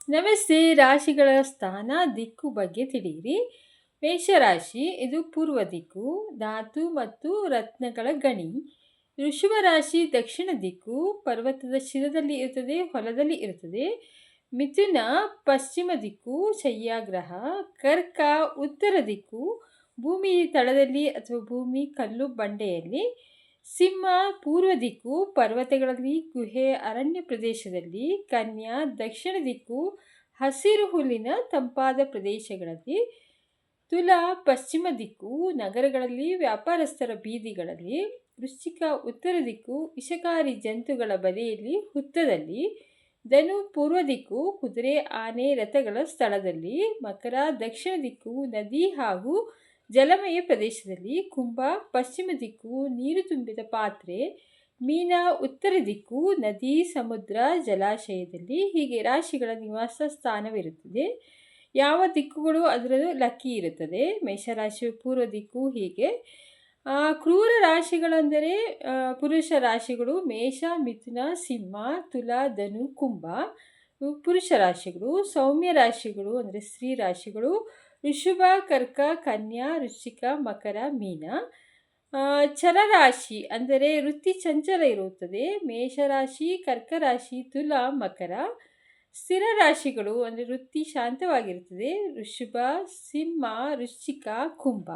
ನಮಸ್ತೆ. ರಾಶಿಗಳ ಸ್ಥಾನ ದಿಕ್ಕು ಬಗ್ಗೆ ತಿಳಿಯಿರಿ. ಮೇಷರಾಶಿ ಇದು ಪೂರ್ವ ದಿಕ್ಕು, ಧಾತು ಮತ್ತು ರತ್ನಗಳ ಗಣಿ. ವೃಷಭ ರಾಶಿ ದಕ್ಷಿಣ ದಿಕ್ಕು, ಪರ್ವತದ ಶಿರದಲ್ಲಿ ಇರುತ್ತದೆ, ಹೊಲದಲ್ಲಿ ಇರುತ್ತದೆ. ಮಿಥುನ ಪಶ್ಚಿಮ ದಿಕ್ಕು, ಶಯ್ಯಾಗ್ರಹ. ಕರ್ಕ ಉತ್ತರ ದಿಕ್ಕು, ಭೂಮಿ ತಳದಲ್ಲಿ ಅಥವಾ ಭೂಮಿ ಕಲ್ಲು ಬಂಡೆಯಲ್ಲಿ. ಸಿಂಹ ಪೂರ್ವ ದಿಕ್ಕು, ಪರ್ವತಗಳಲ್ಲಿ, ಗುಹೆ, ಅರಣ್ಯ ಪ್ರದೇಶದಲ್ಲಿ. ಕನ್ಯಾ ದಕ್ಷಿಣ ದಿಕ್ಕು, ಹಸಿರು ಹುಲ್ಲಿನ ತಂಪಾದ ಪ್ರದೇಶಗಳಲ್ಲಿ. ತುಲಾ ಪಶ್ಚಿಮ ದಿಕ್ಕು, ನಗರಗಳಲ್ಲಿ, ವ್ಯಾಪಾರಸ್ಥರ ಬೀದಿಗಳಲ್ಲಿ. ವೃಶ್ಚಿಕ ಉತ್ತರ ದಿಕ್ಕು, ವಿಷಕಾರಿ ಜಂತುಗಳ ಬಲೆಯಲ್ಲಿ, ಹುತ್ತದಲ್ಲಿ. ಧನು ಪೂರ್ವ ದಿಕ್ಕು, ಕುದುರೆ, ಆನೆ, ರಥಗಳ ಸ್ಥಳದಲ್ಲಿ. ಮಕರ ದಕ್ಷಿಣ ದಿಕ್ಕು, ನದಿ ಹಾಗೂ ಜಲಮಯ ಪ್ರದೇಶದಲ್ಲಿ. ಕುಂಭ ಪಶ್ಚಿಮ ದಿಕ್ಕು, ನೀರು ತುಂಬಿದ ಪಾತ್ರೆ. ಮೀನ ಉತ್ತರ ದಿಕ್ಕು, ನದಿ, ಸಮುದ್ರ, ಜಲಾಶಯದಲ್ಲಿ. ಹೀಗೆ ರಾಶಿಗಳ ನಿವಾಸ ಸ್ಥಾನವಿರುತ್ತದೆ. ಯಾವ ದಿಕ್ಕುಗಳು ಅದರದ್ದು ಲಕ್ಕಿ ಇರುತ್ತದೆ. ಮೇಷರಾಶಿ ಪೂರ್ವ ದಿಕ್ಕು ಹೀಗೆ. ಕ್ರೂರ ರಾಶಿಗಳೆಂದರೆ ಪುರುಷ ರಾಶಿಗಳು ಮೇಷ, ಮಿಥುನ, ಸಿಂಹ, ತುಲಾ, ಧನು, ಕುಂಭ. ಪುರುಷ ರಾಶಿಗಳು. ಸೌಮ್ಯ ರಾಶಿಗಳು ಅಂದರೆ ಸ್ತ್ರೀ ರಾಶಿಗಳು ಋಷಭ, ಕರ್ಕ, ಕನ್ಯಾ, ವೃಶ್ಚಿಕ, ಮಕರ, ಮೀನ. ಚರರಾಶಿ ಅಂದರೆ ವೃತ್ತಿ ಚಂಚಲ ಇರುತ್ತದೆ. ಮೇಷರಾಶಿ, ಕರ್ಕ ರಾಶಿ, ತುಲಾ, ಮಕರ. ಸ್ಥಿರ ರಾಶಿಗಳು ಅಂದರೆ ವೃತ್ತಿ ಶಾಂತವಾಗಿರುತ್ತದೆ. ಋಷಭ, ಸಿಂಹ, ವೃಶ್ಚಿಕ, ಕುಂಭ.